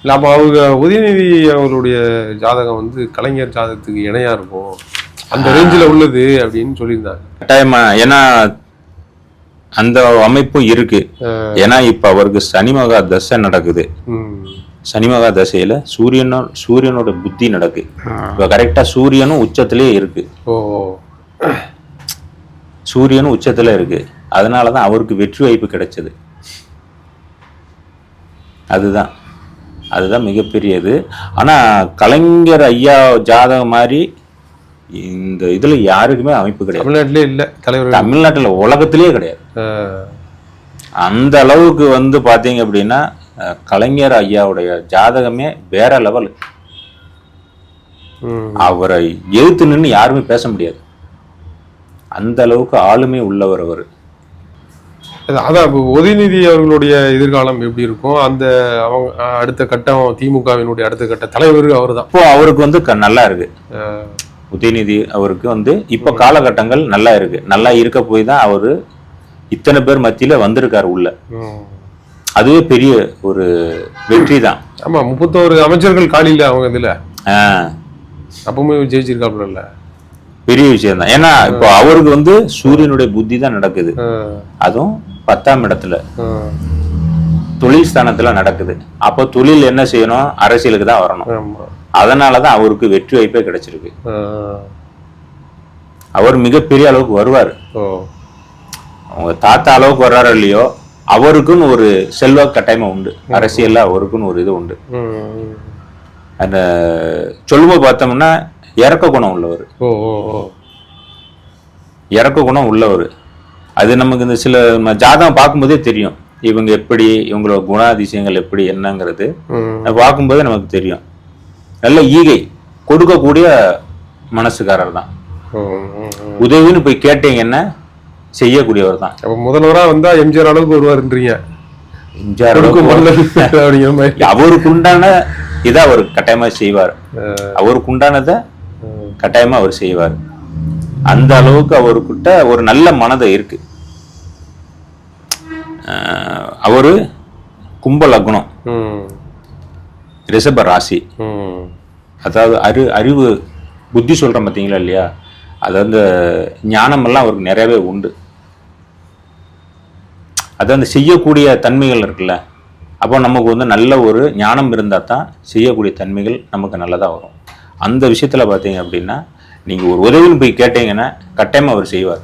இல்லை அப்போ அவங்க உதயநிதி அவர்களுடைய ஜாதகம் வந்து கலைஞர் ஜாதகத்துக்கு இணையா இருக்கும், அந்த ரேஞ்சில் உள்ளது அப்படின்னு சொல்லியிருந்தாங்க. கட்டாயமா, ஏன்னா அந்த அமைப்பும் இருக்கு. ஏன்னா இப்ப அவருக்கு சனிமகா தசை நடக்குது. சனிமகா தசையில சூரியனோட புத்தி நடக்கு. இப்ப கரெக்டா சூரியனும் உச்சத்திலே இருக்கு. சூரியனும் உச்சத்துல இருக்கு. அதனாலதான் அவருக்கு வெற்றி வாய்ப்பு கிடைச்சது. அதுதான் மிகப்பெரியது. ஆனா கலைஞர் ஐயா ஜாதகம் மாதிரி இந்த இதுல யாருக்குமே அமைப்பு கிடையாது. தமிழ்நாட்டிலே இல்ல தலைவர், தமிழ்நாட்டுல உலகத்திலேயே கிடையாது. அந்த அளவுக்கு வந்து பாத்தீங்க அப்படின்னா கலைஞர் ஐயாவுடைய ஜாதகமே வேற லெவல். அவரை எழுத்து நின்று யாருமே பேச முடியாது. அந்த அளவுக்கு ஆளுமை உள்ளவர் அவர். அதான் உதயநிதி அவர்களுடைய எதிர்காலம் எப்படி இருக்கும், அந்த அவங்க அடுத்த கட்டம் திமுகவினுடைய அடுத்த கட்ட தலைவர் அவர் தான். இப்போ அவருக்கு வந்து நல்லா இருக்கு. உதயநிதி அவருக்கு வந்து இப்ப காலகட்டங்கள் நல்லா இருக்கு. நல்லா இருக்க போய் தான் அவரு இத்தனை பேர் மத்தியில வந்திருக்காரு உள்ள. அதுவே பெரிய ஒரு வெற்றி தான். ஆமா, 31 அமைச்சர்கள் காலியில அவங்க இதுல அப்பவுமே ஜெயிச்சிருக்காப்புல, பெரிய விஷயம் தான். ஏன்னா இப்போ அவருக்கு வந்து சூரியனுடைய புத்தி தான் நடக்குது. அதுவும் 10ஆம் இடத்துல தொழில் ஸ்தானத்துல நடக்குது. அப்போ தொழில் என்ன செய்யணும், அரசியலுக்கு தான் வரணும். அதனாலதான் அவருக்கு வெற்றி வாய்ப்பே கிடைச்சிருக்கு. அவர் மிகப்பெரிய அளவுக்கு வருவார். அவங்க தாத்தா அளவுக்கு வர்றாரோ இல்லையோ, அவருக்குன்னு ஒரு செல்வ கட்டாயமா உண்டு. அரசியல்ல அவருக்குன்னு ஒரு இது உண்டு. அந்த சொல்லும்போது பார்த்தோம்னா இறக்க குணம் உள்ளவர். இறக்க குணம் உள்ளவர். அது நமக்கு இந்த சில ஜாதகம் பார்க்கும்போதே தெரியும், இவங்க எப்படி, இவங்களோட குணாதிசயங்கள் எப்படி என்னங்கிறது பார்க்கும்போதே நமக்கு தெரியும். நல்ல ஈகை கொடுக்கக்கூடிய மனசுக்காரர் தான். உதவின்னு போய் கேட்டீங்கன்னா செய்யக்கூடியவர் தான். முதல்வரா வந்தா எம்ஜிஆர் அளவுக்கு வருவாருன்றீங்க. எம்ஜிஆர் அவருக்கு உண்டான இதை அவர் கட்டாயமா செய்வார். அவருக்கு உண்டானதை கட்டாயமா அவர் செய்வார். அந்த அளவுக்கு அவர்கிட்ட ஒரு நல்ல மனதை இருக்கு. அவரு கும்ப லக்னம், ரிஷப ராசி. அதாவது அறிவு புத்தி சொல்றேன் பார்த்தீங்களா இல்லையா, அது அந்த ஞானமெல்லாம் அவருக்கு நிறையவே உண்டு. அது அந்த செய்யக்கூடிய தன்மைகள் இருக்குல்ல, அப்போ நமக்கு வந்து நல்ல ஒரு ஞானம் இருந்தால் தான் செய்யக்கூடிய தன்மைகள் நமக்கு நல்லதாக வரும். அந்த விஷயத்தில் பார்த்தீங்க அப்படின்னா நீங்கள் ஒரு உதவின்னு போய் கேட்டீங்கன்னா கட்டாயமாக அவர் செய்வார்.